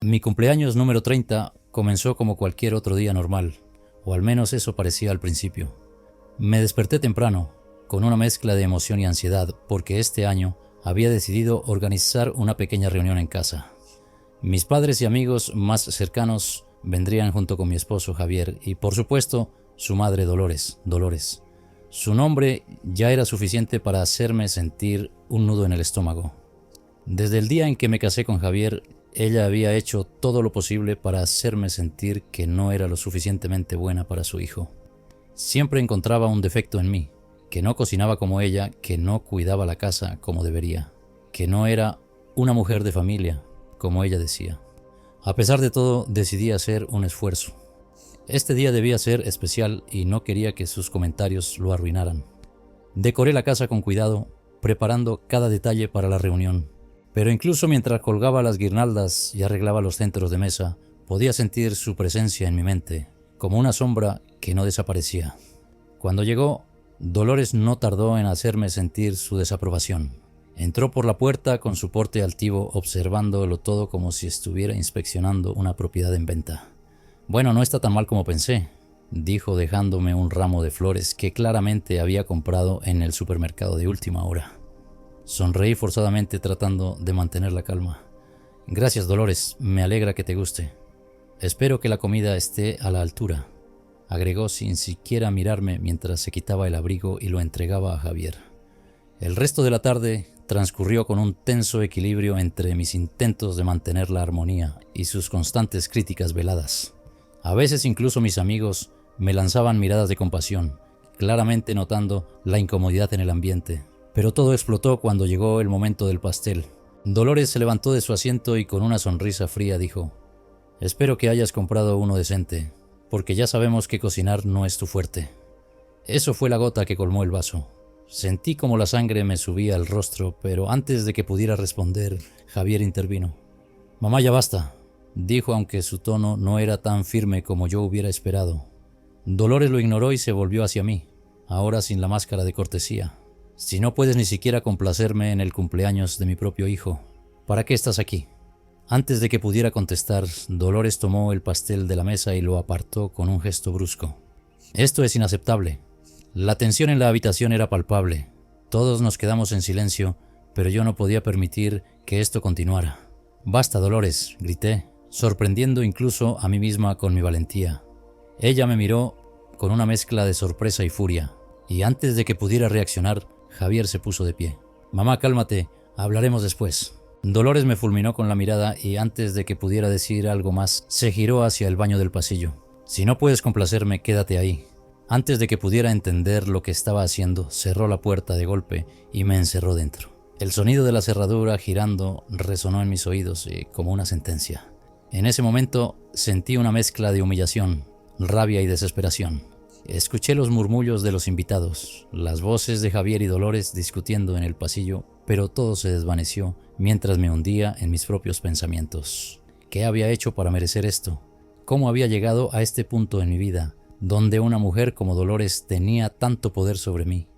Mi cumpleaños número 30 comenzó como cualquier otro día normal, o al menos eso parecía al principio. Me desperté temprano, con una mezcla de emoción y ansiedad, porque este año había decidido organizar una pequeña reunión en casa. Mis padres y amigos más cercanos vendrían junto con mi esposo Javier y, por supuesto, su madre Dolores. Su nombre ya era suficiente para hacerme sentir un nudo en el estómago. Desde el día en que me casé con Javier, ella había hecho todo lo posible para hacerme sentir que no era lo suficientemente buena para su hijo. Siempre encontraba un defecto en mí, que no cocinaba como ella, que no cuidaba la casa como debería, que no era una mujer de familia, como ella decía. A pesar de todo, decidí hacer un esfuerzo. Este día debía ser especial y no quería que sus comentarios lo arruinaran. Decoré la casa con cuidado, preparando cada detalle para la reunión. Pero incluso mientras colgaba las guirnaldas y arreglaba los centros de mesa, podía sentir su presencia en mi mente, como una sombra que no desaparecía. Cuando llegó, Dolores no tardó en hacerme sentir su desaprobación. Entró por la puerta con su porte altivo, observándolo todo como si estuviera inspeccionando una propiedad en venta. «Bueno, no está tan mal como pensé», dijo dejándome un ramo de flores que claramente había comprado en el supermercado de última hora. Sonreí forzadamente tratando de mantener la calma. «Gracias, Dolores, me alegra que te guste. Espero que la comida esté a la altura», agregó sin siquiera mirarme mientras se quitaba el abrigo y lo entregaba a Javier. El resto de la tarde transcurrió con un tenso equilibrio entre mis intentos de mantener la armonía y sus constantes críticas veladas. A veces incluso mis amigos me lanzaban miradas de compasión, claramente notando la incomodidad en el ambiente. Pero todo explotó cuando llegó el momento del pastel. Dolores se levantó de su asiento y con una sonrisa fría dijo: «Espero que hayas comprado uno decente, porque ya sabemos que cocinar no es tu fuerte». Eso fue la gota que colmó el vaso. Sentí como la sangre me subía al rostro, pero antes de que pudiera responder, Javier intervino. «Mamá, ya basta», dijo, aunque su tono no era tan firme como yo hubiera esperado. Dolores lo ignoró y se volvió hacia mí, ahora sin la máscara de cortesía. «Si no puedes ni siquiera complacerme en el cumpleaños de mi propio hijo, ¿para qué estás aquí?». Antes de que pudiera contestar, Dolores tomó el pastel de la mesa y lo apartó con un gesto brusco. «Esto es inaceptable». La tensión en la habitación era palpable. Todos nos quedamos en silencio, pero yo no podía permitir que esto continuara. «Basta, Dolores», grité, sorprendiendo incluso a mí misma con mi valentía. Ella me miró con una mezcla de sorpresa y furia, y antes de que pudiera reaccionar, Javier se puso de pie. «Mamá, cálmate, hablaremos después». Dolores me fulminó con la mirada y antes de que pudiera decir algo más, se giró hacia el baño del pasillo. «Si no puedes complacerme, quédate ahí». Antes de que pudiera entender lo que estaba haciendo, cerró la puerta de golpe y me encerró dentro. El sonido de la cerradura girando resonó en mis oídos como una sentencia. En ese momento sentí una mezcla de humillación, rabia y desesperación. Escuché los murmullos de los invitados, las voces de Javier y Dolores discutiendo en el pasillo, pero todo se desvaneció mientras me hundía en mis propios pensamientos. ¿Qué había hecho para merecer esto? ¿Cómo había llegado a este punto en mi vida, donde una mujer como Dolores tenía tanto poder sobre mí?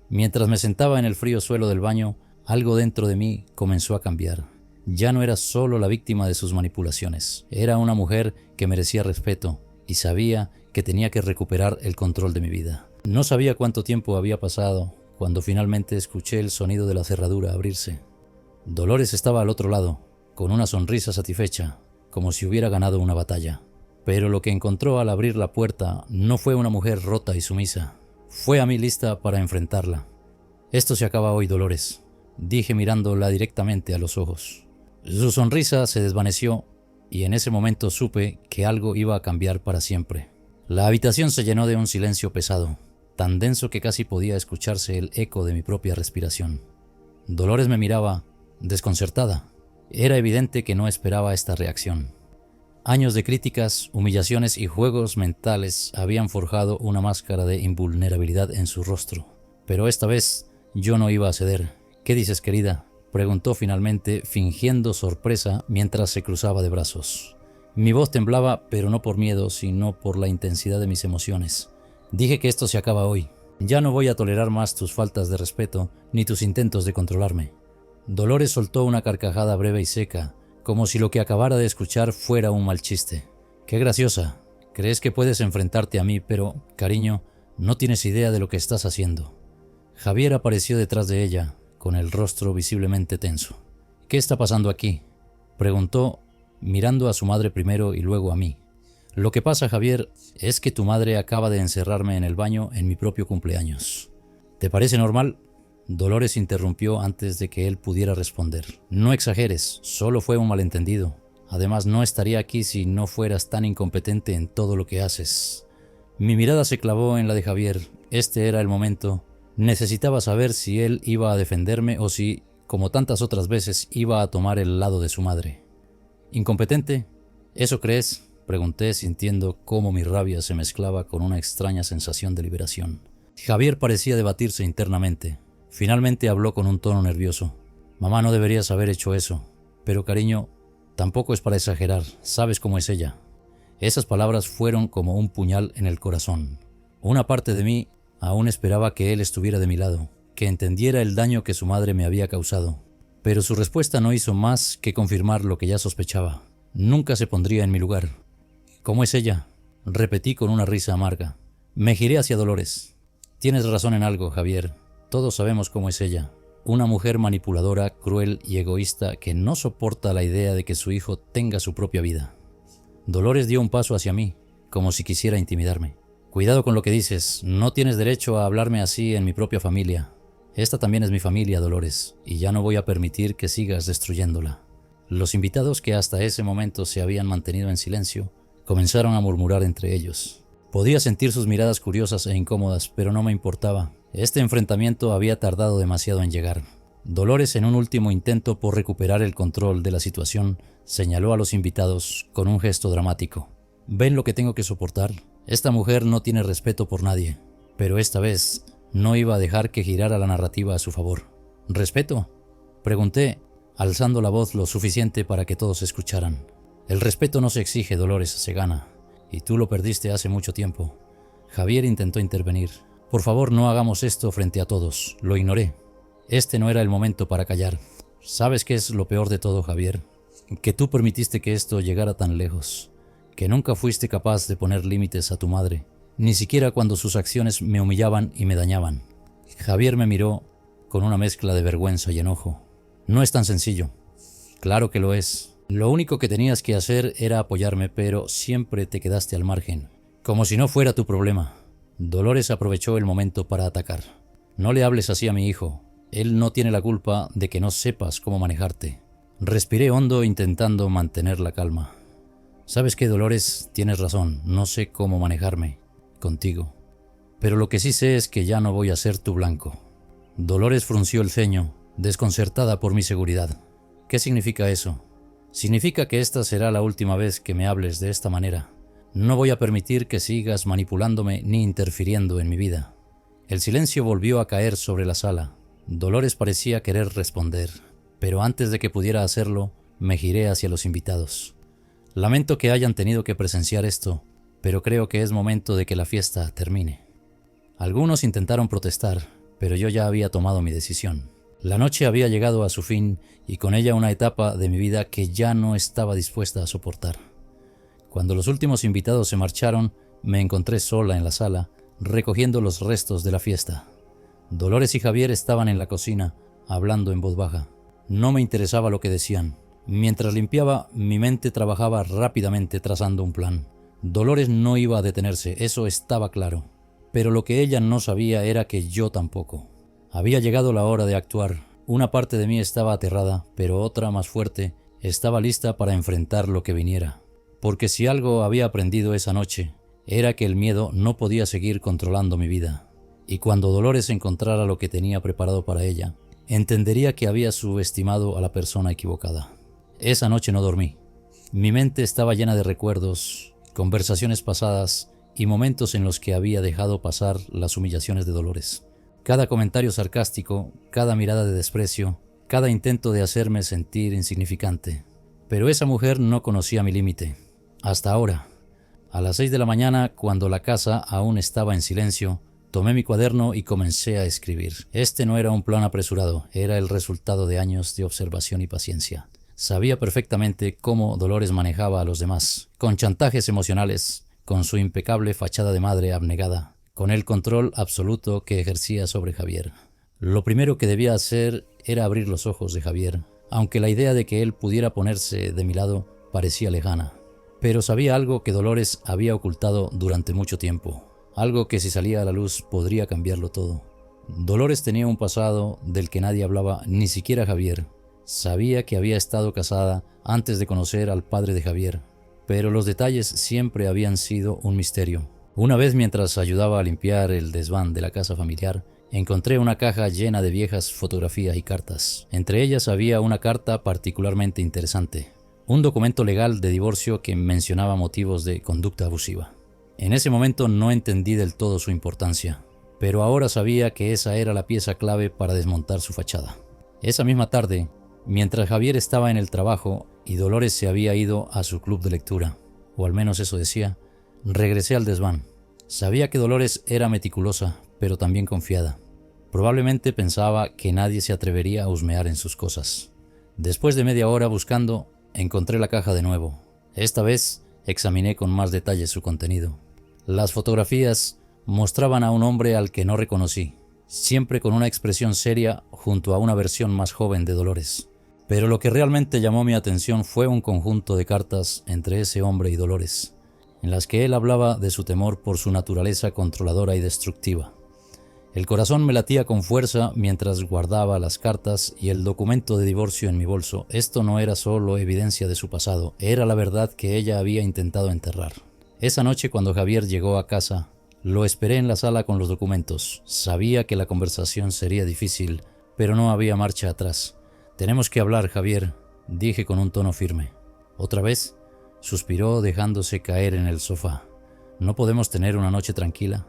Mientras me sentaba en el frío suelo del baño, algo dentro de mí comenzó a cambiar. Ya no era solo la víctima de sus manipulaciones, era una mujer que merecía respeto y sabía que tenía que recuperar el control de mi vida. No sabía cuánto tiempo había pasado cuando finalmente escuché el sonido de la cerradura abrirse. Dolores estaba al otro lado, con una sonrisa satisfecha, como si hubiera ganado una batalla. Pero lo que encontró al abrir la puerta no fue una mujer rota y sumisa. Fue a mí lista para enfrentarla. «Esto se acaba hoy, Dolores», dije mirándola directamente a los ojos. Su sonrisa se desvaneció y en ese momento supe que algo iba a cambiar para siempre. La habitación se llenó de un silencio pesado, tan denso que casi podía escucharse el eco de mi propia respiración. Dolores me miraba, desconcertada. Era evidente que no esperaba esta reacción. Años de críticas, humillaciones y juegos mentales habían forjado una máscara de invulnerabilidad en su rostro. Pero esta vez yo no iba a ceder. «¿Qué dices, querida?», preguntó finalmente, fingiendo sorpresa mientras se cruzaba de brazos. Mi voz temblaba, pero no por miedo, sino por la intensidad de mis emociones. «Dije que esto se acaba hoy. Ya no voy a tolerar más tus faltas de respeto ni tus intentos de controlarme». Dolores soltó una carcajada breve y seca, como si lo que acabara de escuchar fuera un mal chiste. ¡Qué graciosa! Crees que puedes enfrentarte a mí, pero, cariño, no tienes idea de lo que estás haciendo. Javier apareció detrás de ella, con el rostro visiblemente tenso. ¿Qué está pasando aquí?, preguntó, mirando a su madre primero y luego a mí. Lo que pasa, Javier, es que tu madre acaba de encerrarme en el baño en mi propio cumpleaños. ¿Te parece normal? Dolores interrumpió antes de que él pudiera responder. No exageres, solo fue un malentendido. Además, no estaría aquí si no fueras tan incompetente en todo lo que haces. Mi mirada se clavó en la de Javier. Este era el momento. Necesitaba saber si él iba a defenderme o si, como tantas otras veces, iba a tomar el lado de su madre. ¿Incompetente? ¿Eso crees?, pregunté, sintiendo cómo mi rabia se mezclaba con una extraña sensación de liberación. Javier parecía debatirse internamente. Finalmente habló con un tono nervioso. Mamá, no deberías haber hecho eso. Pero cariño, tampoco es para exagerar, sabes cómo es ella. Esas palabras fueron como un puñal en el corazón. Una parte de mí aún esperaba que él estuviera de mi lado, que entendiera el daño que su madre me había causado. Pero su respuesta no hizo más que confirmar lo que ya sospechaba. Nunca se pondría en mi lugar. ¿Cómo es ella?, repetí con una risa amarga. Me giré hacia Dolores. Tienes razón en algo, Javier. Todos sabemos cómo es ella. Una mujer manipuladora, cruel y egoísta que no soporta la idea de que su hijo tenga su propia vida. Dolores dio un paso hacia mí, como si quisiera intimidarme. Cuidado con lo que dices. No tienes derecho a hablarme así en mi propia familia. Esta también es mi familia, Dolores, y ya no voy a permitir que sigas destruyéndola. Los invitados, que hasta ese momento se habían mantenido en silencio, comenzaron a murmurar entre ellos. Podía sentir sus miradas curiosas e incómodas, pero no me importaba. Este enfrentamiento había tardado demasiado en llegar. Dolores, en un último intento por recuperar el control de la situación, señaló a los invitados con un gesto dramático. ¿Ven lo que tengo que soportar? Esta mujer no tiene respeto por nadie, pero esta vez no iba a dejar que girara la narrativa a su favor. ¿Respeto?, pregunté, alzando la voz lo suficiente para que todos escucharan. El respeto no se exige, Dolores, se gana. Y tú lo perdiste hace mucho tiempo. Javier intentó intervenir. Por favor, no hagamos esto frente a todos. Lo ignoré. Este no era el momento para callar. ¿Sabes qué es lo peor de todo, Javier? Que tú permitiste que esto llegara tan lejos. Que nunca fuiste capaz de poner límites a tu madre. Ni siquiera cuando sus acciones me humillaban y me dañaban. Javier me miró con una mezcla de vergüenza y enojo. No es tan sencillo. Claro que lo es. Lo único que tenías que hacer era apoyarme, pero siempre te quedaste al margen, como si no fuera tu problema. Dolores aprovechó el momento para atacar. No le hables así a mi hijo. Él no tiene la culpa de que no sepas cómo manejarte. Respiré hondo intentando mantener la calma. ¿Sabes qué, Dolores? Tienes razón, no sé cómo manejarme contigo. Pero lo que sí sé es que ya no voy a ser tu blanco. Dolores frunció el ceño, desconcertada por mi seguridad. ¿Qué significa eso? Significa que esta será la última vez que me hables de esta manera. No voy a permitir que sigas manipulándome ni interfiriendo en mi vida. El silencio volvió a caer sobre la sala. Dolores parecía querer responder, pero antes de que pudiera hacerlo, me giré hacia los invitados. Lamento que hayan tenido que presenciar esto, pero creo que es momento de que la fiesta termine. Algunos intentaron protestar, pero yo ya había tomado mi decisión. La noche había llegado a su fin y con ella una etapa de mi vida que ya no estaba dispuesta a soportar. Cuando los últimos invitados se marcharon, me encontré sola en la sala, recogiendo los restos de la fiesta. Dolores y Javier estaban en la cocina, hablando en voz baja. No me interesaba lo que decían. Mientras limpiaba, mi mente trabajaba rápidamente trazando un plan. Dolores no iba a detenerse, eso estaba claro. Pero lo que ella no sabía era que yo tampoco. Había llegado la hora de actuar. Una parte de mí estaba aterrada, pero otra, más fuerte, estaba lista para enfrentar lo que viniera. Porque si algo había aprendido esa noche, era que el miedo no podía seguir controlando mi vida. Y cuando Dolores encontrara lo que tenía preparado para ella, entendería que había subestimado a la persona equivocada. Esa noche no dormí. Mi mente estaba llena de recuerdos, conversaciones pasadas y momentos en los que había dejado pasar las humillaciones de Dolores. Cada comentario sarcástico, cada mirada de desprecio, cada intento de hacerme sentir insignificante. Pero esa mujer no conocía mi límite. Hasta ahora. A las 6 de la mañana, cuando la casa aún estaba en silencio, tomé mi cuaderno y comencé a escribir. Este no era un plan apresurado, era el resultado de años de observación y paciencia. Sabía perfectamente cómo Dolores manejaba a los demás, con chantajes emocionales, con su impecable fachada de madre abnegada, con el control absoluto que ejercía sobre Javier. Lo primero que debía hacer era abrir los ojos de Javier, aunque la idea de que él pudiera ponerse de mi lado parecía lejana. Pero sabía algo que Dolores había ocultado durante mucho tiempo, algo que si salía a la luz podría cambiarlo todo. Dolores tenía un pasado del que nadie hablaba, ni siquiera Javier. Sabía que había estado casada antes de conocer al padre de Javier, pero los detalles siempre habían sido un misterio. Una vez, mientras ayudaba a limpiar el desván de la casa familiar, encontré una caja llena de viejas fotografías y cartas. Entre ellas había una carta particularmente interesante, un documento legal de divorcio que mencionaba motivos de conducta abusiva. En ese momento no entendí del todo su importancia, pero ahora sabía que esa era la pieza clave para desmontar su fachada. Esa misma tarde, mientras Javier estaba en el trabajo y Dolores se había ido a su club de lectura, o al menos eso decía, regresé al desván. Sabía que Dolores era meticulosa, pero también confiada. Probablemente pensaba que nadie se atrevería a husmear en sus cosas. Después de media hora buscando, encontré la caja de nuevo. Esta vez examiné con más detalle su contenido. Las fotografías mostraban a un hombre al que no reconocí, siempre con una expresión seria junto a una versión más joven de Dolores. Pero lo que realmente llamó mi atención fue un conjunto de cartas entre ese hombre y Dolores, en las que él hablaba de su temor por su naturaleza controladora y destructiva. El corazón me latía con fuerza mientras guardaba las cartas y el documento de divorcio en mi bolso. Esto no era solo evidencia de su pasado, era la verdad que ella había intentado enterrar. Esa noche, cuando Javier llegó a casa, lo esperé en la sala con los documentos. Sabía que la conversación sería difícil, pero no había marcha atrás. «Tenemos que hablar, Javier», dije con un tono firme. «¿Otra vez?», suspiró dejándose caer en el sofá. «¿No podemos tener una noche tranquila?».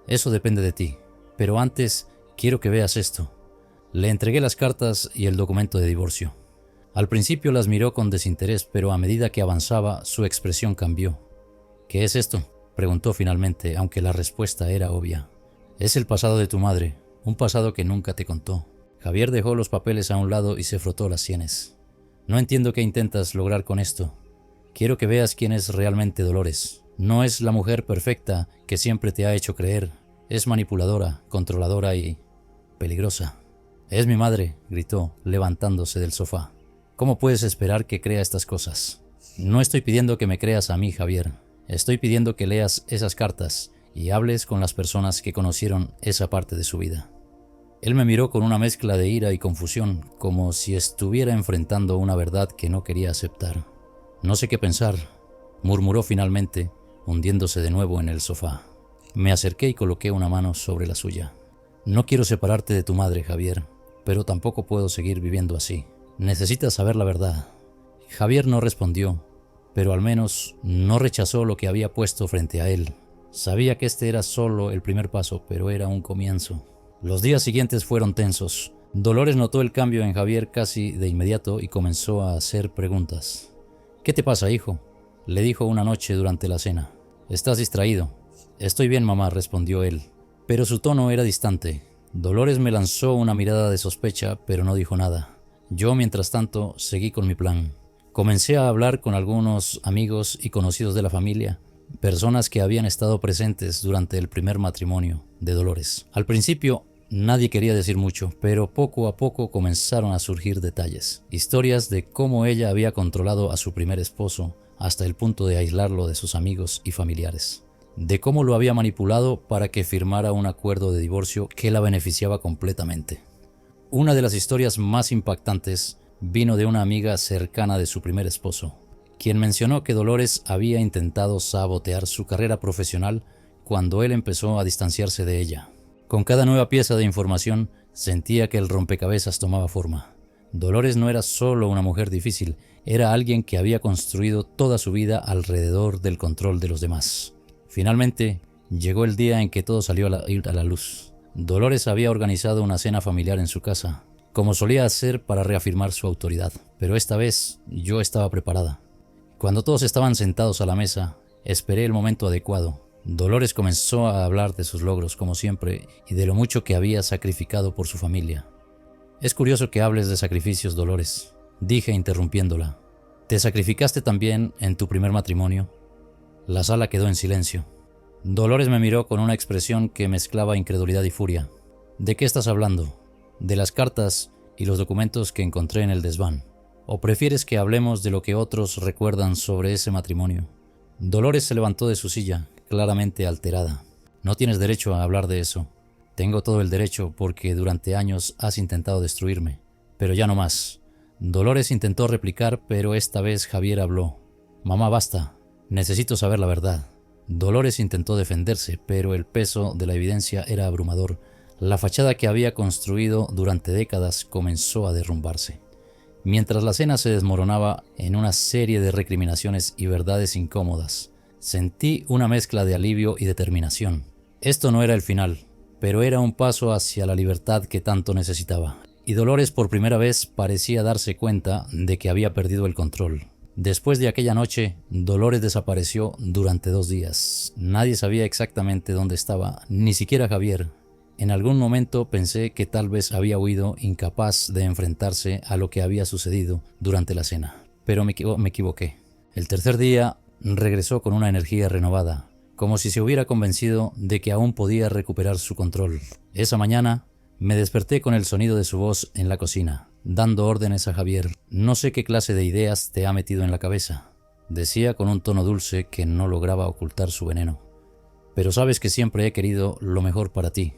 «Eso depende de ti, pero antes quiero que veas esto». Le entregué las cartas y el documento de divorcio. Al principio las miró con desinterés, pero a medida que avanzaba su expresión cambió. «¿Qué es esto?», preguntó finalmente, aunque la respuesta era obvia. «Es el pasado de tu madre, un pasado que nunca te contó». Javier dejó los papeles a un lado y se frotó las sienes. «No entiendo qué intentas lograr con esto. Quiero que veas quién es realmente Dolores. No es la mujer perfecta que siempre te ha hecho creer. Es manipuladora, controladora y peligrosa». «Es mi madre», gritó, levantándose del sofá. «¿Cómo puedes esperar que crea estas cosas?». «No estoy pidiendo que me creas a mí, Javier. Estoy pidiendo que leas esas cartas y hables con las personas que conocieron esa parte de su vida». Él me miró con una mezcla de ira y confusión, como si estuviera enfrentando una verdad que no quería aceptar. «No sé qué pensar», murmuró finalmente, hundiéndose de nuevo en el sofá. Me acerqué y coloqué una mano sobre la suya. «No quiero separarte de tu madre, Javier, pero tampoco puedo seguir viviendo así. Necesitas saber la verdad». Javier no respondió, pero al menos no rechazó lo que había puesto frente a él. Sabía que este era solo el primer paso, pero era un comienzo. Los días siguientes fueron tensos. Dolores notó el cambio en Javier casi de inmediato y comenzó a hacer preguntas. «¿Qué te pasa, hijo?», le dijo una noche durante la cena. «Estás distraído». «Estoy bien, mamá», respondió él, pero su tono era distante. Dolores me lanzó una mirada de sospecha, pero no dijo nada. Yo, mientras tanto, seguí con mi plan. Comencé a hablar con algunos amigos y conocidos de la familia, personas que habían estado presentes durante el primer matrimonio de Dolores. Al principio, nadie quería decir mucho, pero poco a poco comenzaron a surgir detalles, historias de cómo ella había controlado a su primer esposo hasta el punto de aislarlo de sus amigos y familiares, de cómo lo había manipulado para que firmara un acuerdo de divorcio que la beneficiaba completamente. Una de las historias más impactantes vino de una amiga cercana de su primer esposo, quien mencionó que Dolores había intentado sabotear su carrera profesional cuando él empezó a distanciarse de ella. Con cada nueva pieza de información, sentía que el rompecabezas tomaba forma. Dolores no era solo una mujer difícil, era alguien que había construido toda su vida alrededor del control de los demás. Finalmente, llegó el día en que todo salió a la luz. Dolores había organizado una cena familiar en su casa, como solía hacer para reafirmar su autoridad, pero esta vez yo estaba preparada. Cuando todos estaban sentados a la mesa, esperé el momento adecuado. Dolores comenzó a hablar de sus logros, como siempre, y de lo mucho que había sacrificado por su familia. «Es curioso que hables de sacrificios, Dolores», dije interrumpiéndola. ¿Te sacrificaste también en tu primer matrimonio? La sala quedó en silencio. Dolores me miró con una expresión que mezclaba incredulidad y furia. ¿De qué estás hablando? ¿De las cartas y los documentos que encontré en el desván? ¿O prefieres que hablemos de lo que otros recuerdan sobre ese matrimonio? Dolores se levantó de su silla, claramente alterada. No tienes derecho a hablar de eso. Tengo todo el derecho porque durante años has intentado destruirme, pero ya no más. Dolores intentó replicar, pero esta vez Javier habló. Mamá, basta. Necesito saber la verdad. Dolores intentó defenderse, pero el peso de la evidencia era abrumador. La fachada que había construido durante décadas comenzó a derrumbarse. Mientras la cena se desmoronaba en una serie de recriminaciones y verdades incómodas, sentí una mezcla de alivio y determinación. Esto no era el final, pero era un paso hacia la libertad que tanto necesitaba. Y Dolores por primera vez parecía darse cuenta de que había perdido el control. Después de aquella noche, Dolores desapareció durante 2 días. Nadie sabía exactamente dónde estaba, ni siquiera Javier. En algún momento pensé que tal vez había huido, incapaz de enfrentarse a lo que había sucedido durante la cena. Pero me equivoqué. El tercer día regresó con una energía renovada, como si se hubiera convencido de que aún podía recuperar su control. Esa mañana me desperté con el sonido de su voz en la cocina, dando órdenes a Javier. No sé qué clase de ideas te ha metido en la cabeza, decía con un tono dulce que no lograba ocultar su veneno. Pero sabes que siempre he querido lo mejor para ti.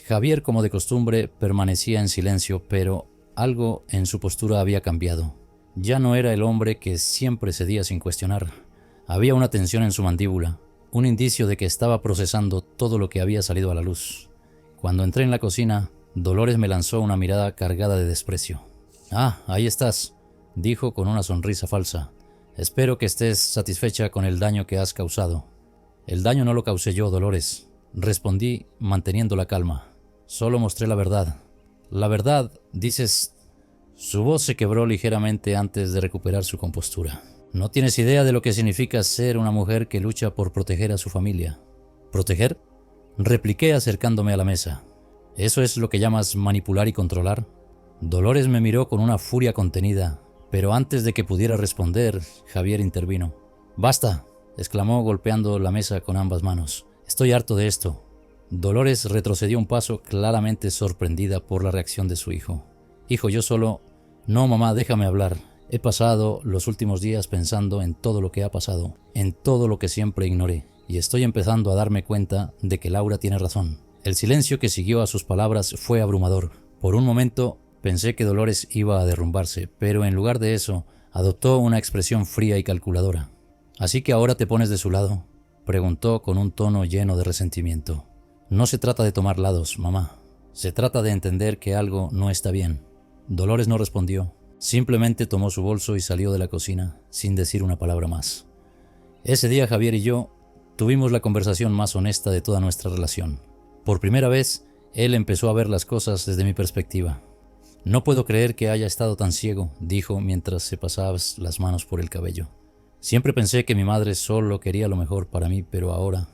Javier, como de costumbre, permanecía en silencio, pero algo en su postura había cambiado. Ya no era el hombre que siempre cedía sin cuestionar. Había una tensión en su mandíbula, un indicio de que estaba procesando todo lo que había salido a la luz. Cuando entré en la cocina, Dolores me lanzó una mirada cargada de desprecio. «Ah, ahí estás», dijo con una sonrisa falsa. «Espero que estés satisfecha con el daño que has causado». «El daño no lo causé yo, Dolores», respondí manteniendo la calma. «Solo mostré la verdad». «¿La verdad, dices?» Su voz se quebró ligeramente antes de recuperar su compostura. «No tienes idea de lo que significa ser una mujer que lucha por proteger a su familia». «¿Proteger?», repliqué acercándome a la mesa. ¿Eso es lo que llamas manipular y controlar? Dolores me miró con una furia contenida, pero antes de que pudiera responder, Javier intervino. «¡Basta!», exclamó golpeando la mesa con ambas manos. «Estoy harto de esto». Dolores retrocedió un paso, claramente sorprendida por la reacción de su hijo. «Hijo, yo solo...». «No, mamá, déjame hablar. He pasado los últimos días pensando en todo lo que ha pasado, en todo lo que siempre ignoré, y estoy empezando a darme cuenta de que Laura tiene razón». El silencio que siguió a sus palabras fue abrumador. Por un momento pensé que Dolores iba a derrumbarse, pero en lugar de eso, adoptó una expresión fría y calculadora. «¿Así que ahora te pones de su lado?», preguntó con un tono lleno de resentimiento. «No se trata de tomar lados, mamá. Se trata de entender que algo no está bien». Dolores no respondió. Simplemente tomó su bolso y salió de la cocina, sin decir una palabra más. Ese día Javier y yo tuvimos la conversación más honesta de toda nuestra relación. Por primera vez, él empezó a ver las cosas desde mi perspectiva. «No puedo creer que haya estado tan ciego», dijo mientras se pasaba las manos por el cabello. «Siempre pensé que mi madre solo quería lo mejor para mí, pero ahora...».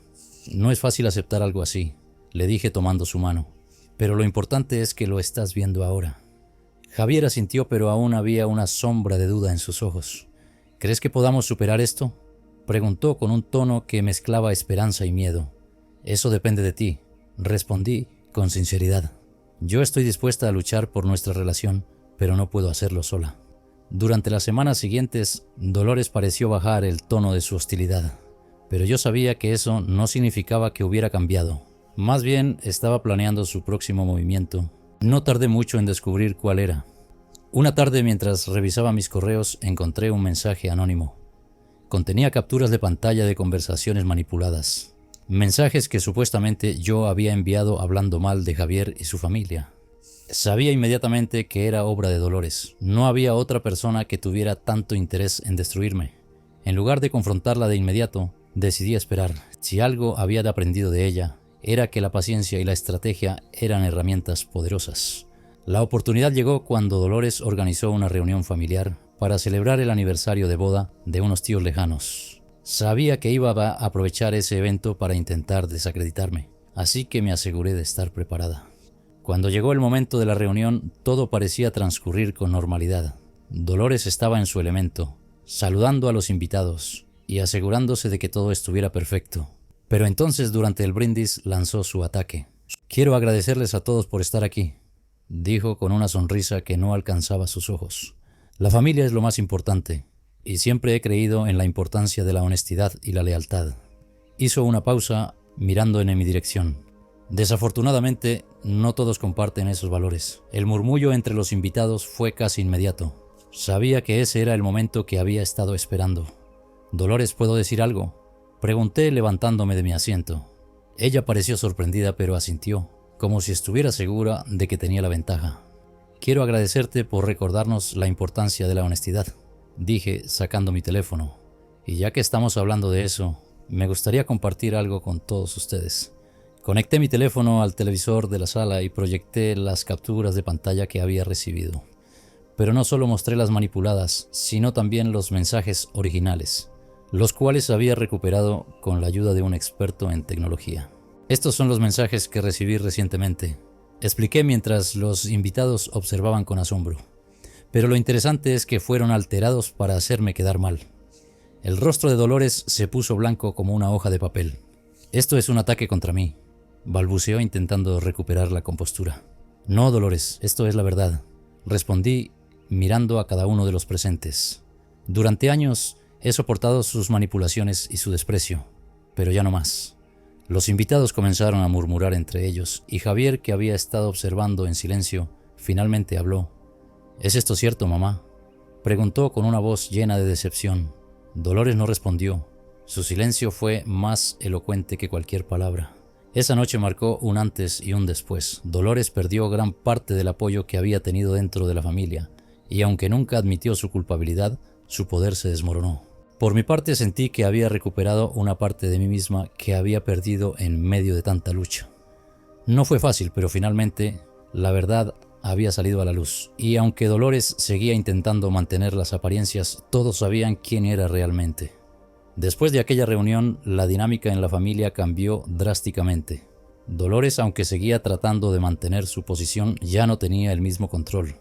«No es fácil aceptar algo así», le dije tomando su mano. «Pero lo importante es que lo estás viendo ahora». Javier asintió, pero aún había una sombra de duda en sus ojos. «¿Crees que podamos superar esto?», preguntó con un tono que mezclaba esperanza y miedo. «Eso depende de ti», respondí con sinceridad. «Yo estoy dispuesta a luchar por nuestra relación, pero no puedo hacerlo sola». Durante las semanas siguientes, Dolores pareció bajar el tono de su hostilidad, pero yo sabía que eso no significaba que hubiera cambiado. Más bien, estaba planeando su próximo movimiento. No tardé mucho en descubrir cuál era. Una tarde, mientras revisaba mis correos, encontré un mensaje anónimo. Contenía capturas de pantalla de conversaciones manipuladas. Mensajes que supuestamente yo había enviado hablando mal de Javier y su familia. Sabía inmediatamente que era obra de Dolores. No había otra persona que tuviera tanto interés en destruirme. En lugar de confrontarla de inmediato, decidí esperar. Si algo había aprendido de ella, era que la paciencia y la estrategia eran herramientas poderosas. La oportunidad llegó cuando Dolores organizó una reunión familiar para celebrar el aniversario de boda de unos tíos lejanos. Sabía que iba a aprovechar ese evento para intentar desacreditarme, así que me aseguré de estar preparada. Cuando llegó el momento de la reunión, todo parecía transcurrir con normalidad. Dolores estaba en su elemento, saludando a los invitados y asegurándose de que todo estuviera perfecto. Pero entonces durante el brindis lanzó su ataque. «Quiero agradecerles a todos por estar aquí», dijo con una sonrisa que no alcanzaba sus ojos. «La familia es lo más importante, y siempre he creído en la importancia de la honestidad y la lealtad». Hizo una pausa mirando en mi dirección. Desafortunadamente, no todos comparten esos valores. El murmullo entre los invitados fue casi inmediato. Sabía que ese era el momento que había estado esperando. «Dolores, ¿puedo decir algo?», pregunté levantándome de mi asiento. Ella pareció sorprendida, pero asintió, como si estuviera segura de que tenía la ventaja. «Quiero agradecerte por recordarnos la importancia de la honestidad», dije sacando mi teléfono. «Y ya que estamos hablando de eso, me gustaría compartir algo con todos ustedes». Conecté mi teléfono al televisor de la sala y proyecté las capturas de pantalla que había recibido. Pero no solo mostré las manipuladas, sino también los mensajes originales, los cuales había recuperado con la ayuda de un experto en tecnología. «Estos son los mensajes que recibí recientemente», expliqué mientras los invitados observaban con asombro. Pero lo interesante es que fueron alterados para hacerme quedar mal. El rostro de Dolores se puso blanco como una hoja de papel. «Esto es un ataque contra mí», balbuceó intentando recuperar la compostura. «No, Dolores, esto es la verdad», respondí mirando a cada uno de los presentes. «Durante años he soportado sus manipulaciones y su desprecio, pero ya no más». Los invitados comenzaron a murmurar entre ellos y Javier, que había estado observando en silencio, finalmente habló. «¿Es esto cierto, mamá?», preguntó con una voz llena de decepción. Dolores no respondió. Su silencio fue más elocuente que cualquier palabra. Esa noche marcó un antes y un después. Dolores perdió gran parte del apoyo que había tenido dentro de la familia, y aunque nunca admitió su culpabilidad, su poder se desmoronó. Por mi parte sentí que había recuperado una parte de mí misma que había perdido en medio de tanta lucha. No fue fácil, pero finalmente la verdad había salido a la luz, y aunque Dolores seguía intentando mantener las apariencias, todos sabían quién era realmente. Después de aquella reunión, la dinámica en la familia cambió drásticamente. Dolores, aunque seguía tratando de mantener su posición, ya no tenía el mismo control.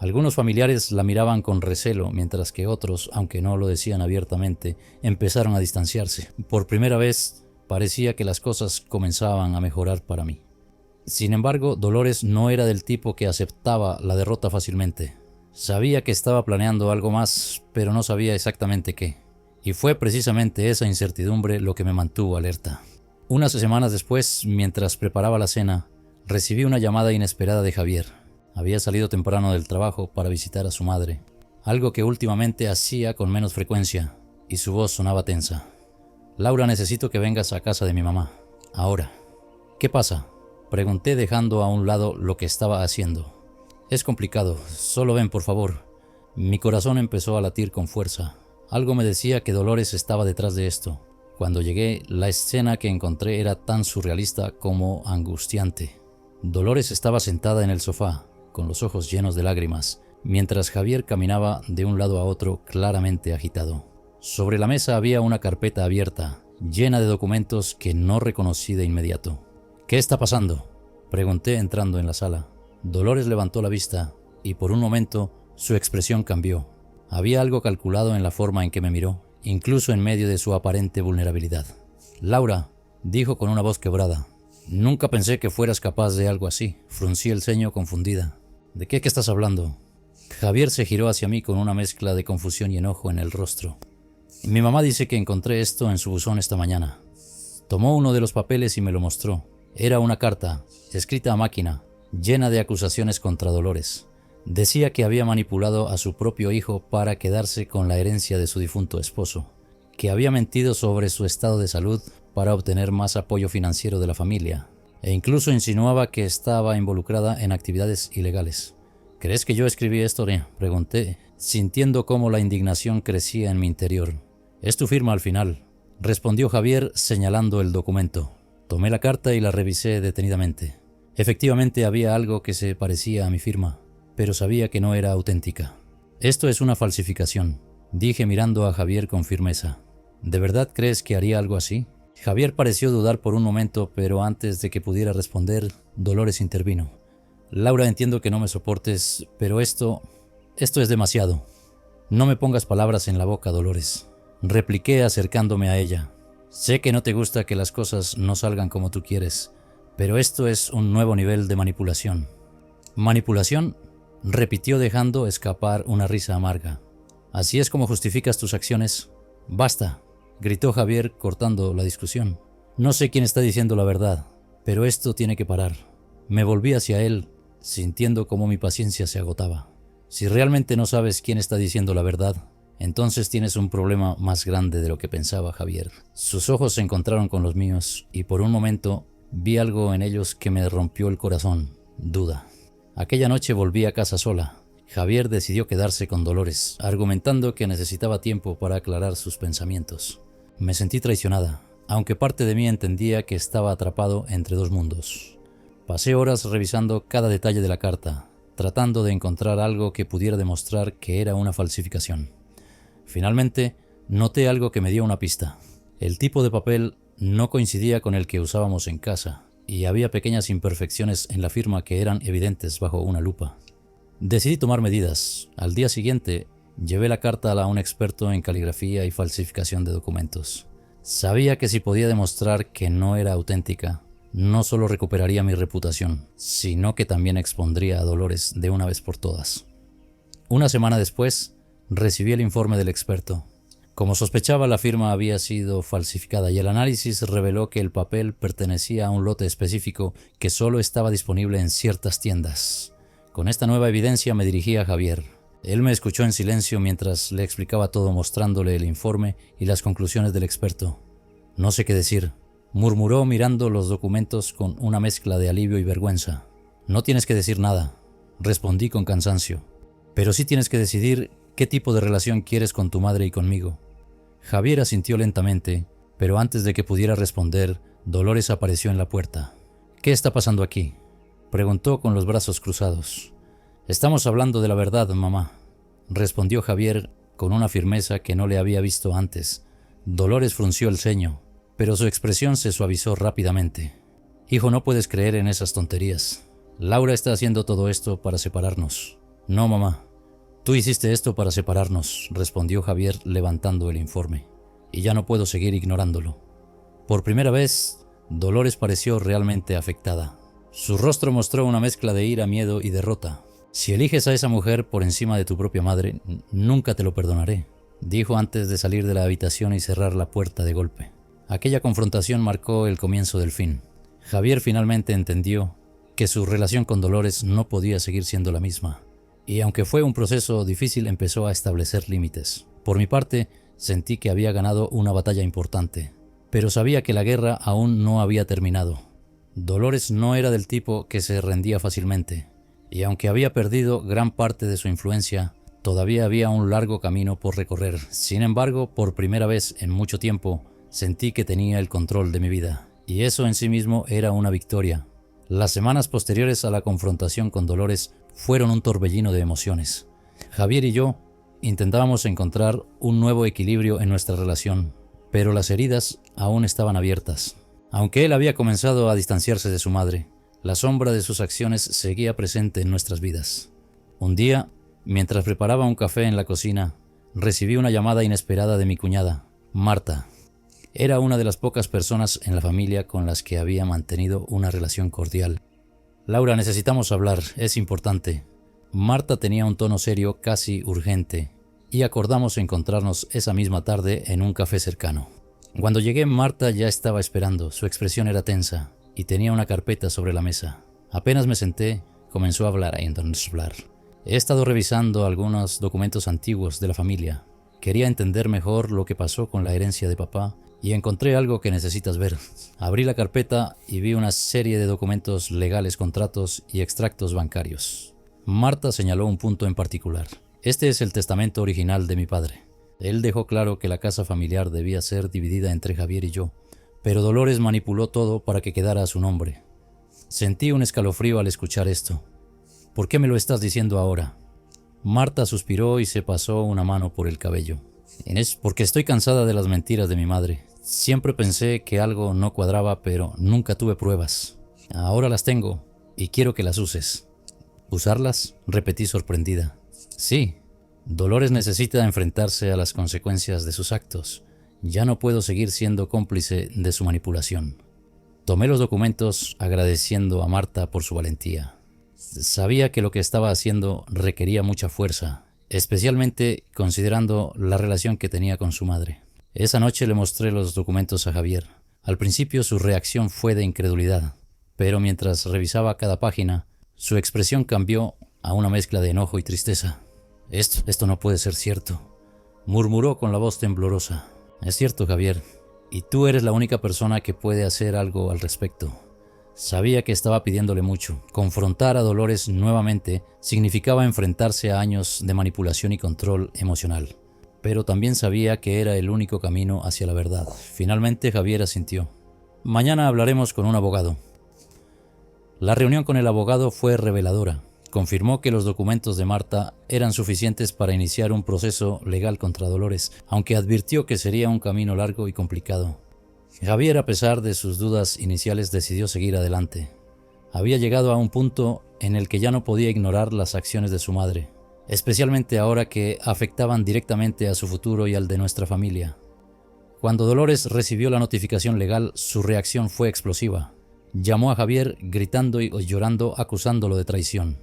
Algunos familiares la miraban con recelo, mientras que otros, aunque no lo decían abiertamente, empezaron a distanciarse. Por primera vez, parecía que las cosas comenzaban a mejorar para mí. Sin embargo, Dolores no era del tipo que aceptaba la derrota fácilmente. Sabía que estaba planeando algo más, pero no sabía exactamente qué. Y fue precisamente esa incertidumbre lo que me mantuvo alerta. Unas semanas después, mientras preparaba la cena, recibí una llamada inesperada de Javier. Había salido temprano del trabajo para visitar a su madre, algo que últimamente hacía con menos frecuencia, y su voz sonaba tensa. «Laura, necesito que vengas a casa de mi mamá. Ahora». «¿Qué pasa?», pregunté dejando a un lado lo que estaba haciendo. «Es complicado, solo ven por favor». Mi corazón empezó a latir con fuerza. Algo me decía que Dolores estaba detrás de esto. Cuando llegué, la escena que encontré era tan surrealista como angustiante. Dolores estaba sentada en el sofá, con los ojos llenos de lágrimas, mientras Javier caminaba de un lado a otro claramente agitado. Sobre la mesa había una carpeta abierta, llena de documentos que no reconocí de inmediato. «¿Qué está pasando?», pregunté entrando en la sala. Dolores levantó la vista y por un momento su expresión cambió. Había algo calculado en la forma en que me miró, incluso en medio de su aparente vulnerabilidad. «Laura», dijo con una voz quebrada, «nunca pensé que fueras capaz de algo así». Fruncí el ceño confundida. «¿De qué estás hablando?». Javier se giró hacia mí con una mezcla de confusión y enojo en el rostro. «Mi mamá dice que encontré esto en su buzón esta mañana». Tomó uno de los papeles y me lo mostró. Era una carta, escrita a máquina, llena de acusaciones contra Dolores. Decía que había manipulado a su propio hijo para quedarse con la herencia de su difunto esposo, que había mentido sobre su estado de salud para obtener más apoyo financiero de la familia, e incluso insinuaba que estaba involucrada en actividades ilegales. «¿Crees que yo escribí esto?», pregunté, sintiendo cómo la indignación crecía en mi interior. «Es tu firma al final», respondió Javier señalando el documento. Tomé la carta y la revisé detenidamente. Efectivamente había algo que se parecía a mi firma, pero sabía que no era auténtica. «Esto es una falsificación», dije mirando a Javier con firmeza. «¿De verdad crees que haría algo así?». Javier pareció dudar por un momento, pero antes de que pudiera responder, Dolores intervino. «Laura, entiendo que no me soportes, pero esto Esto es demasiado. No me pongas palabras en la boca, Dolores, repliqué acercándome a ella. Sé que no te gusta que las cosas no salgan como tú quieres, pero esto es un nuevo nivel de manipulación. ¿Manipulación?, repitió dejando escapar una risa amarga. ¿Así es como justificas tus acciones? Basta, gritó Javier cortando la discusión. No sé quién está diciendo la verdad, pero esto tiene que parar. Me volví hacia él, sintiendo cómo mi paciencia se agotaba. Si realmente no sabes quién está diciendo la verdad, entonces tienes un problema más grande de lo que pensaba Javier. Sus ojos se encontraron con los míos y por un momento vi algo en ellos que me rompió el corazón: duda. Aquella noche volví a casa sola. Javier decidió quedarse con Dolores, argumentando que necesitaba tiempo para aclarar sus pensamientos. Me sentí traicionada, aunque parte de mí entendía que estaba atrapado entre dos mundos. Pasé horas revisando cada detalle de la carta, tratando de encontrar algo que pudiera demostrar que era una falsificación. Finalmente, noté algo que me dio una pista. El tipo de papel no coincidía con el que usábamos en casa, y había pequeñas imperfecciones en la firma que eran evidentes bajo una lupa. Decidí tomar medidas. Al día siguiente, llevé la carta a un experto en caligrafía y falsificación de documentos. Sabía que si podía demostrar que no era auténtica, no solo recuperaría mi reputación, sino que también expondría a Dolores de una vez por todas. Una semana después, recibí el informe del experto. Como sospechaba, la firma había sido falsificada y el análisis reveló que el papel pertenecía a un lote específico que solo estaba disponible en ciertas tiendas. Con esta nueva evidencia me dirigí a Javier. Él me escuchó en silencio mientras le explicaba todo, mostrándole el informe y las conclusiones del experto. No sé qué decir, murmuró mirando los documentos con una mezcla de alivio y vergüenza. No tienes que decir nada, respondí con cansancio. Pero sí tienes que decidir qué tipo de relación quieres con tu madre y conmigo. Javier asintió lentamente, pero antes de que pudiera responder, Dolores apareció en la puerta. ¿Qué está pasando aquí?, preguntó con los brazos cruzados. Estamos hablando de la verdad, mamá, respondió Javier con una firmeza que no le había visto antes. Dolores frunció el ceño, pero su expresión se suavizó rápidamente. Hijo, no puedes creer en esas tonterías. Laura está haciendo todo esto para separarnos. No, mamá. Tú hiciste esto para separarnos, respondió Javier levantando el informe. Y ya no puedo seguir ignorándolo. Por primera vez, Dolores pareció realmente afectada. Su rostro mostró una mezcla de ira, miedo y derrota. Si eliges a esa mujer por encima de tu propia madre, nunca te lo perdonaré, dijo antes de salir de la habitación y cerrar la puerta de golpe. Aquella confrontación marcó el comienzo del fin. Javier finalmente entendió que su relación con Dolores no podía seguir siendo la misma. Y aunque fue un proceso difícil, empezó a establecer límites. Por mi parte, sentí que había ganado una batalla importante, pero sabía que la guerra aún no había terminado. Dolores no era del tipo que se rendía fácilmente, y aunque había perdido gran parte de su influencia, todavía había un largo camino por recorrer. Sin embargo, por primera vez en mucho tiempo, sentí que tenía el control de mi vida, y eso en sí mismo era una victoria. Las semanas posteriores a la confrontación con Dolores fueron un torbellino de emociones. Javier y yo intentábamos encontrar un nuevo equilibrio en nuestra relación, pero las heridas aún estaban abiertas. Aunque él había comenzado a distanciarse de su madre, la sombra de sus acciones seguía presente en nuestras vidas. Un día, mientras preparaba un café en la cocina, recibí una llamada inesperada de mi cuñada, Marta. Era una de las pocas personas en la familia con las que había mantenido una relación cordial. Laura, necesitamos hablar, es importante. Marta tenía un tono serio, casi urgente, y acordamos encontrarnos esa misma tarde en un café cercano. Cuando llegué, Marta ya estaba esperando. Su expresión era tensa y tenía una carpeta sobre la mesa. Apenas me senté, comenzó a hablar. He estado revisando algunos documentos antiguos de la familia. Quería entender mejor lo que pasó con la herencia de papá y encontré algo que necesitas ver. Abrí la carpeta y vi una serie de documentos legales, contratos y extractos bancarios. Marta señaló un punto en particular. Este es el testamento original de mi padre. Él dejó claro que la casa familiar debía ser dividida entre Javier y yo, pero Dolores manipuló todo para que quedara a su nombre. Sentí un escalofrío al escuchar esto. ¿Por qué me lo estás diciendo ahora? Marta suspiró y se pasó una mano por el cabello. Es porque estoy cansada de las mentiras de mi madre. Siempre pensé que algo no cuadraba, pero nunca tuve pruebas. Ahora las tengo y quiero que las uses. ¿Usarlas?, repetí sorprendida. Sí, Dolores necesita enfrentarse a las consecuencias de sus actos. Ya no puedo seguir siendo cómplice de su manipulación. Tomé los documentos agradeciendo a Marta por su valentía. Sabía que lo que estaba haciendo requería mucha fuerza, especialmente considerando la relación que tenía con su madre. Esa noche le mostré los documentos a Javier. Al principio su reacción fue de incredulidad, pero mientras revisaba cada página, su expresión cambió a una mezcla de enojo y tristeza. Esto no puede ser cierto, murmuró con la voz temblorosa. Es cierto, Javier, y tú eres la única persona que puede hacer algo al respecto. Sabía que estaba pidiéndole mucho. Confrontar a Dolores nuevamente significaba enfrentarse a años de manipulación y control emocional. Pero también sabía que era el único camino hacia la verdad. Finalmente Javier asintió. Mañana hablaremos con un abogado. La reunión con el abogado fue reveladora. Confirmó que los documentos de Marta eran suficientes para iniciar un proceso legal contra Dolores, aunque advirtió que sería un camino largo y complicado. Javier, a pesar de sus dudas iniciales, decidió seguir adelante. Había llegado a un punto en el que ya no podía ignorar las acciones de su madre, especialmente ahora que afectaban directamente a su futuro y al de nuestra familia. Cuando Dolores recibió la notificación legal, su reacción fue explosiva. Llamó a Javier gritando y llorando, acusándolo de traición.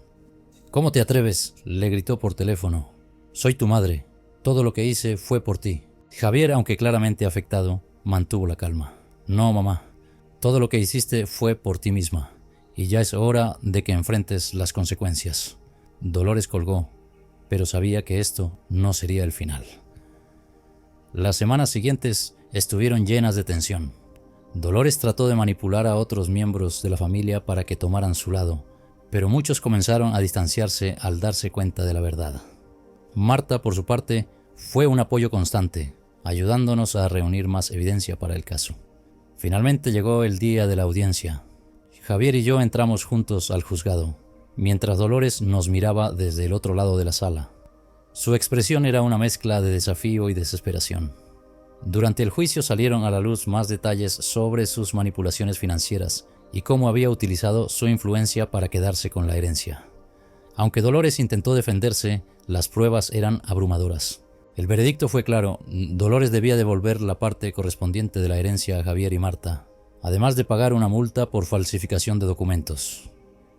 «¿Cómo te atreves?», le gritó por teléfono. «Soy tu madre. Todo lo que hice fue por ti». Javier, aunque claramente afectado, mantuvo la calma. «No, mamá. Todo lo que hiciste fue por ti misma. Y ya es hora de que enfrentes las consecuencias». Dolores colgó, pero sabía que esto no sería el final. Las semanas siguientes estuvieron llenas de tensión. Dolores trató de manipular a otros miembros de la familia para que tomaran su lado, pero muchos comenzaron a distanciarse al darse cuenta de la verdad. Marta, por su parte, fue un apoyo constante, ayudándonos a reunir más evidencia para el caso. Finalmente llegó el día de la audiencia. Javier y yo entramos juntos al juzgado, mientras Dolores nos miraba desde el otro lado de la sala. Su expresión era una mezcla de desafío y desesperación. Durante el juicio salieron a la luz más detalles sobre sus manipulaciones financieras y cómo había utilizado su influencia para quedarse con la herencia. Aunque Dolores intentó defenderse, las pruebas eran abrumadoras. El veredicto fue claro: Dolores debía devolver la parte correspondiente de la herencia a Javier y Marta, además de pagar una multa por falsificación de documentos.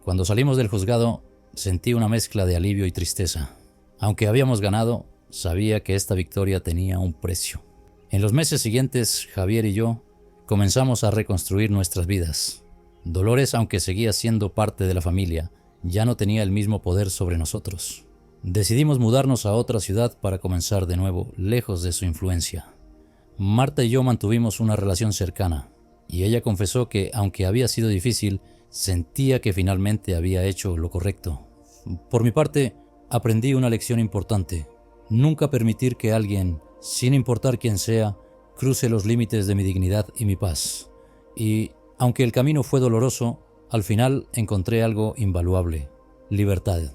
Cuando salimos del juzgado, sentí una mezcla de alivio y tristeza. Aunque habíamos ganado, sabía que esta victoria tenía un precio. En los meses siguientes, Javier y yo comenzamos a reconstruir nuestras vidas. Dolores, aunque seguía siendo parte de la familia, ya no tenía el mismo poder sobre nosotros. Decidimos mudarnos a otra ciudad para comenzar de nuevo, lejos de su influencia. Marta y yo mantuvimos una relación cercana, y ella confesó que, aunque había sido difícil, sentía que finalmente había hecho lo correcto. Por mi parte, aprendí una lección importante: nunca permitir que alguien, sin importar quién sea, cruce los límites de mi dignidad y mi paz. Y, aunque el camino fue doloroso, al final encontré algo invaluable: libertad.